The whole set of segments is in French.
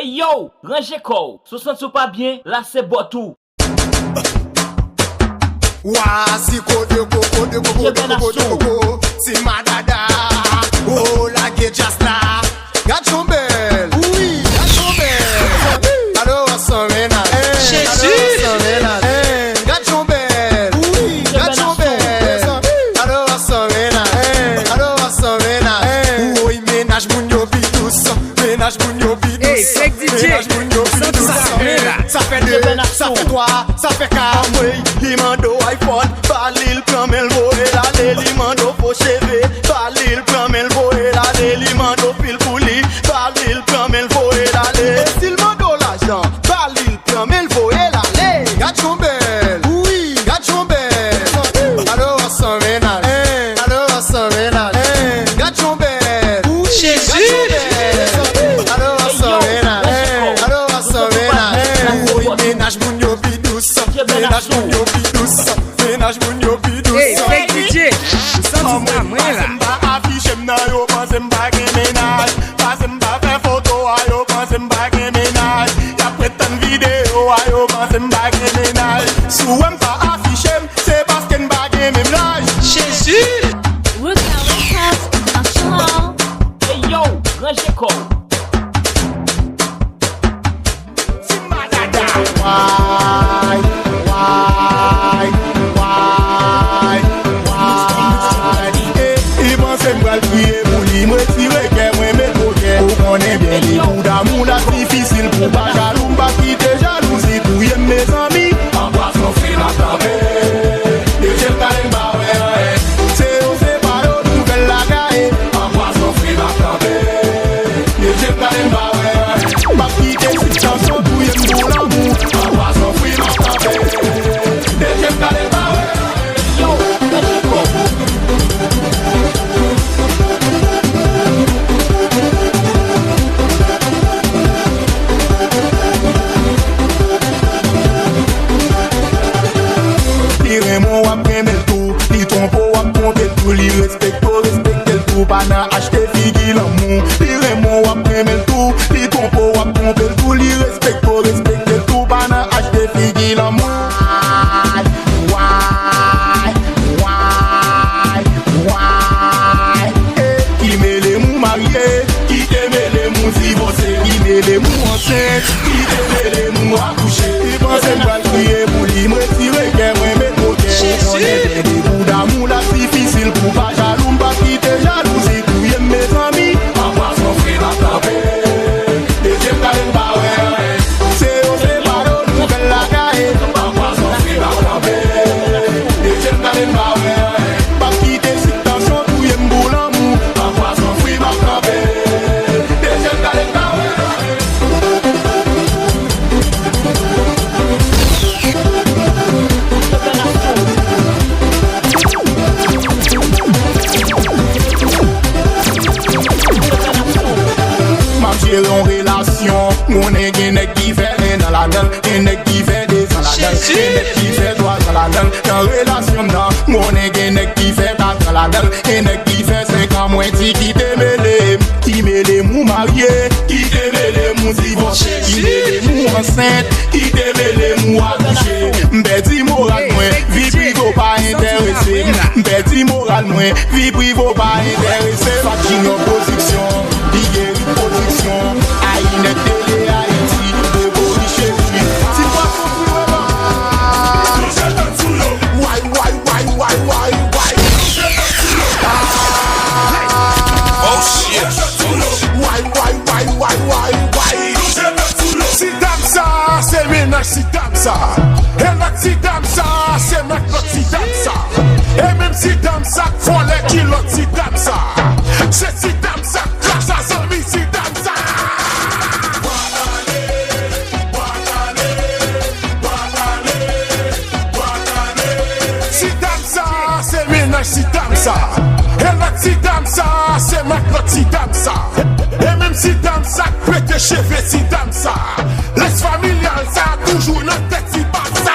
Hey yo, rangez corps. Se sent pas bien, là c'est botou. Si madada. Oh la get just là. Got your belle. Oui, got your belle. Allo Samena. Jésus. Got your belle. Oui, got your belle. Allo Samena. Allo Samena. Oui, ménage moun yo bidous. Ménage moun yo bidous. Hey, c'est DJ. Ménage moun yo bidous. Ça fait deux, ça fait trois, ça fait quatre. Limando iPhone, Balil Pramel Voé la Limando faux cheveux, Balil Pramel Voé la Limando pile pouli, Balil Pramel Voé la S'il mando l'argent, Balil Pramel Voé la Gachon belle, oui, gachon belle. Alors sans ménage, alors sans ménage, gachon belle, Jésus. Alors sans ménage, alors sans ménage, oui, ménage moun yo bidous, ménage moun yo bidous. Ménage moun yo bidous. Hey, fake DJ. Ça moi c'est pas moi là. M'ba affiche m'na yo pense m'ba gen ménage. Pas m'ba faire photo yo pense m'ba gen ménage. Y'a prétend vidéo yo pense m'ba gen ménage. Si m'ba affiche c'est parce que m'ba gen ménage. Jésus. Hey yo, rangez corps. Why? Il pense m'bral crier pour lui, me tirer qu'elle me met au cœur. On connaît bien les coups d'amour, la difficile pour pas jaloux, pas quitter jalousie pour y mes amis. En place mon frère m'a tapé, et j'ai pas les barres. C'est pas l'autre nouvelle la caille. En place mon frère m'a tapé, et j'ai pas les barres. Pas quitter cette chanson pour y me l'amour. En place mon frère m'a tapé, et j'ai pas les barres. Mon wap remel tout, li trompo wap trompe tout, li respecte le tout, pas nan acheter figi l'amour. Li remon wap remel tout, li trompo wap trompe tout, li respecte le tout, pas nan acheter figi l'amour. Why? Qui met les mous mariés, qui t'aime les mous divorcés, qui met les mous enceintes, qui t'aime les mous accouchés. Il pense m'bral crier pour lui, me tirer qu'elle me met. On est des coups d'amour là difficile pour pas jaloux, pas quitter jalousie pour y mes amis. En place mon frère m'a tapé, et j'ai pas les barres. C'est pas l'autre nouvelle la caille. En place mon frère m'a tapé, et j'ai pas les barres. Pas quitter cette tension pour y m'boule l'amour. En place mon frère m'a tapé, et j'ai pas les barres. En relation, on est guiné qui fait rien dans la dalle, guiné qui fait des dans la dalle, guiné qui fait droit dans la dalle. En relation, on est guiné qui fait dans la dalle, guiné qui fait 5 ans moins qui mêlé mou marié, qui te mêlé mou divorcé, qui mêlé mou enceinte, qui te mêlé mou accouché. M'bedi moral moins, vie privée pas intéressé. M'bedi moral moins, vie privée pas intéressé. Fucking opposition. Production, Aïe, télé, Haïti, de Boni chez lui. Si pas why? Oh shit. Why? Si dame ça, c'est ménage, si dame ça. Et là, si dame ça, c'est maintenant, si dame ça. Et même si dame ça, font les kilos, si dame ça. C'est si dame ça, classe à son vie, si dame ça. Si dame ça, c'est ménage, si dame ça. Et là, si dame ça, c'est maintenant, si dame ça. Et même si dame ça, pète cheveux, si dame ça. Laisse familial, ça, toujours notre tête, si pas ça.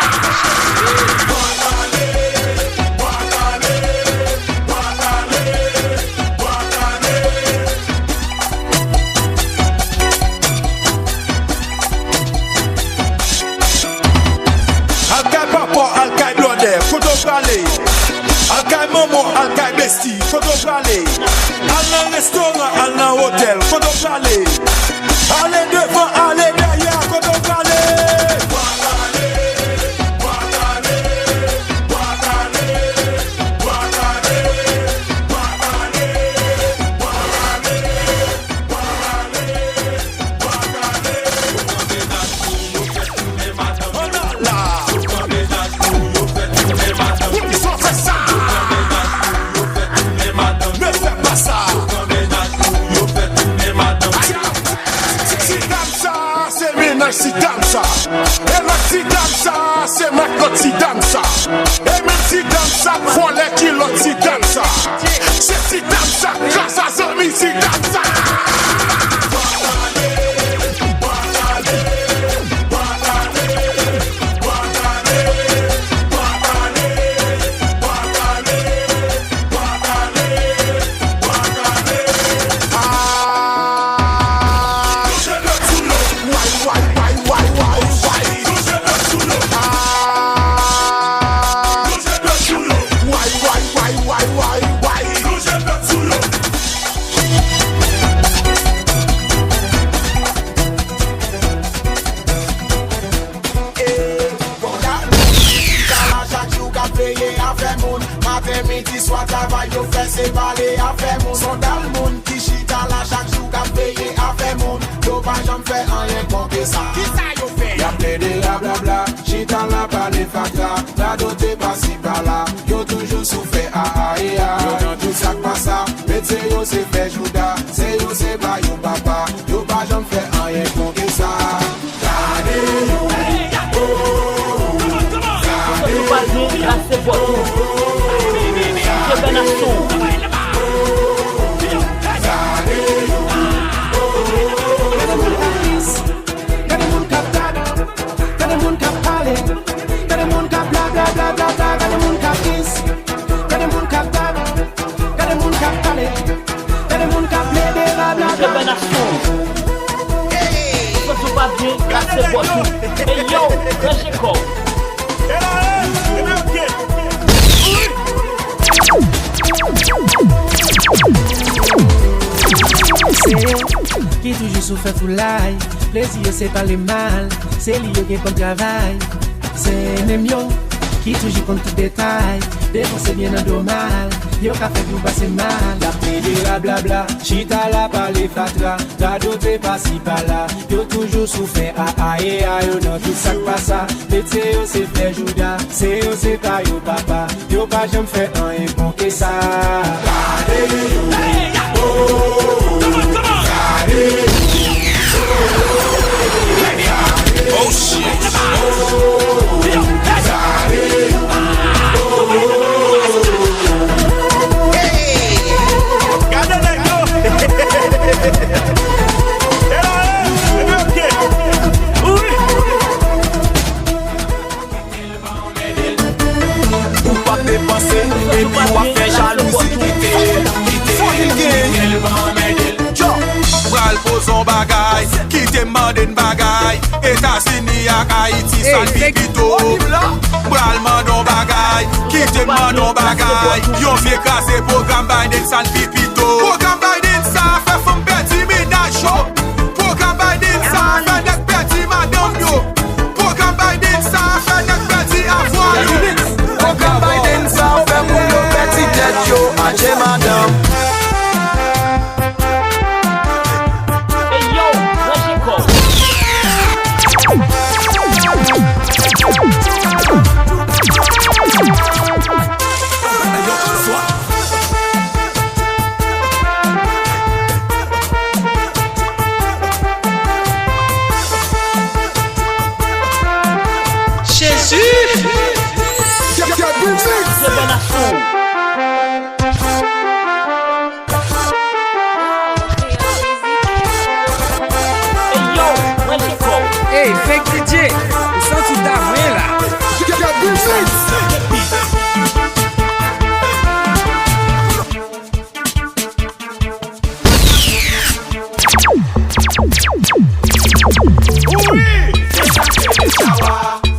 pralé. Alkay maman, alkay besti, koto pralé. Al nan restaurant, al nan hôtel, koto pralé. Allez devant, allez derrière, koto pralé. Si dansa, et la si dansa, c'est ma notre si dansa. Et même si dansa, faut les kilos si dansa. C'est si dansa, grâce à Zomi si dansa. Soit travail yo fait c'est balé à faire mon son dans le monde qui chita là chaque jour qu'a payé à faire mon yo pas j'en fais rien pour que ça qui ça yo fait y'a plein de la blabla chita là pas les fatra la doté pas si par là yo toujours souffert yo dans tout ça pas ça mais c'est yo c'est fait jouda c'est yo c'est pas yo papa yo pas j'en fais rien pour que ça gardez yo Là c'est bon. Hey yo, Rajeko. Qui toujours souffre foulaille, plaisir c'est pas le mal, c'est lui qui comme travail, c'est même yo qui toujours compte tout détail, défoncer bien en dommage, yo qu'a fait vous passer mal, la pédé la blabla, chita la par les fatra, la doté pas si par là, yo toujours souffert yo dans tout ça pas ça, mais c'est yo c'est fait jouda, c'est yo c'est pas yo papa, yo pas jamais fait un bon que ça. Oh shit. Ou pas dépenser, et puis ou à faire jalousie. Pral poson bagay, ki te manden bagay, Etats-Unis ak Haiti san pipito. Pral mandon bagay, ki te mandon bagay, yon vie kase program Biden san pipito. Program Biden sa fe fom beti minaj yo, program Biden sa fe nek beti madam yo, program Biden sa fe nek beti avwa yo. Program Biden sa fe moun yo beti jet yo, aje madam. Hey, fake DJ, o som tu tá ruim lá.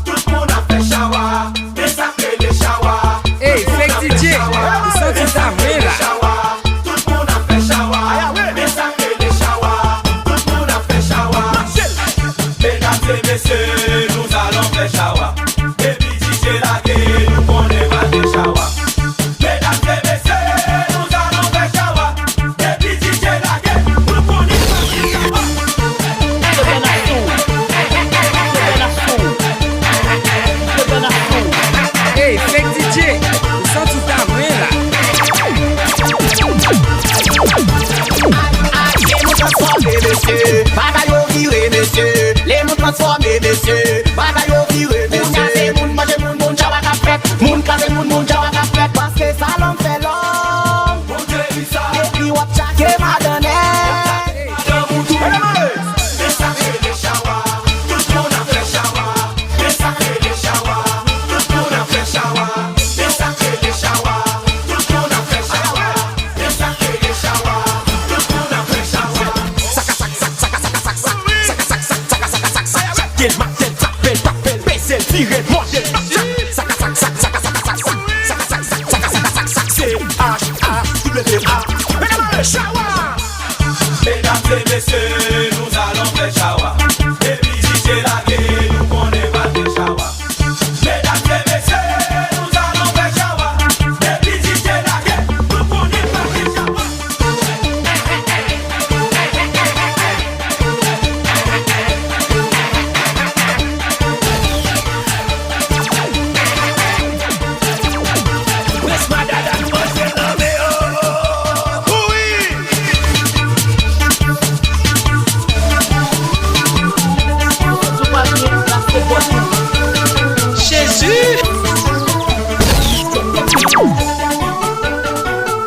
Tout le monde a fait chawa. et messieurs, nous allons faire chawa. Et puis DJ Lagué, nous connaît pas de chawa. Mesdames et messieurs, nous allons faire chawa. Et puis DJ Lagué, nous connaît pas de chawa. Hey, fake DJ, o som tu tá ruim lá. Bagayo viré, messieurs. Les mouns transformés, messieurs. Bagayo viré, messieurs. Moun kase moun, mange moun, moun jawa ka fête. Moun kase moun, moun jawa ka fête. Parce que ça l'on fait long. Et puis wap chake madone. Mesdames et messieurs, nous allons faire chawa. Et puis DJ Lagué, nous connaît pas de chawa. Mesdames et messieurs, nous allons faire chawa. Et puis DJ Lagué, nous connaît pas de chawa. Laisse ma dada nous manger dans mes Jésus!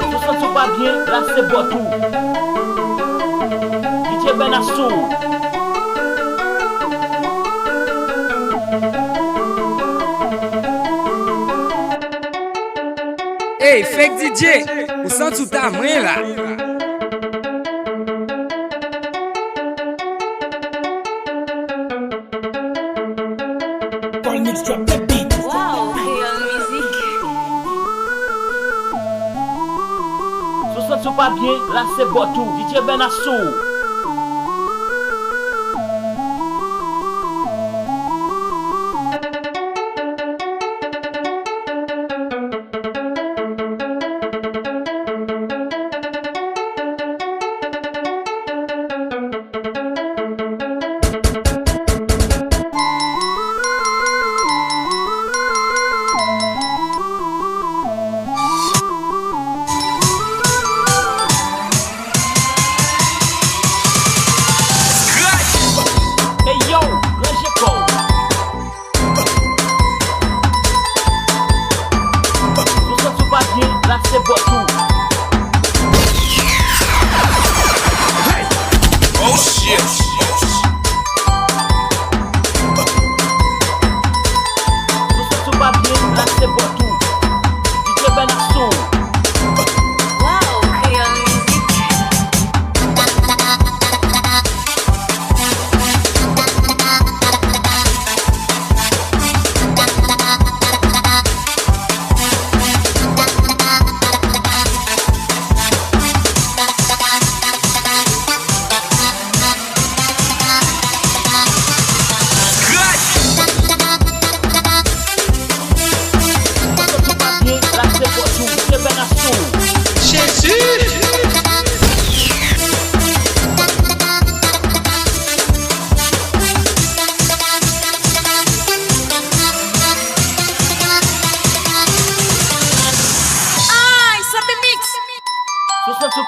Tout ça se passe bien, là c'est Botou. DJ Benassou. Hey, fake DJ, o som tu tá ruim lá. Wow, Real Music. Tout ça se passe bien, là c'est Botou. DJ Benassou. Là c'est Botou. Oh shit! Tout ça se passe bien, là c'est Botou. DJ Benassou. Wow, Real Music.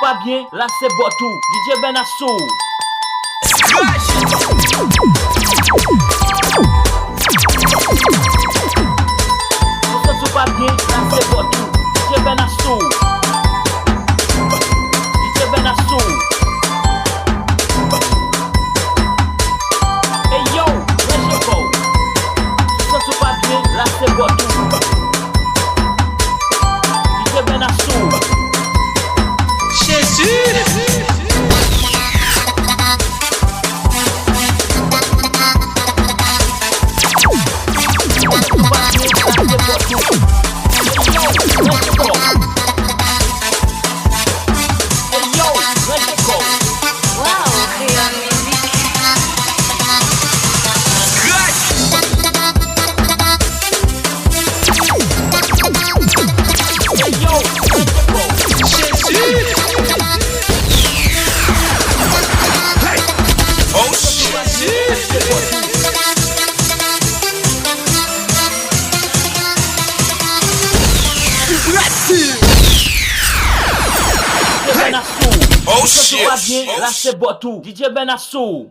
Pas bien, là c'est Botou, DJ Benassou. Tout ça pas bien, là c'est Botou, DJ Benassou. DJ Benassou. Hey yo, Régeko. Tout ça pas bien, là c'est Botou. DJ Benassou. Jésus! Ça se passe bien, là c'est Botou, DJ Benasso.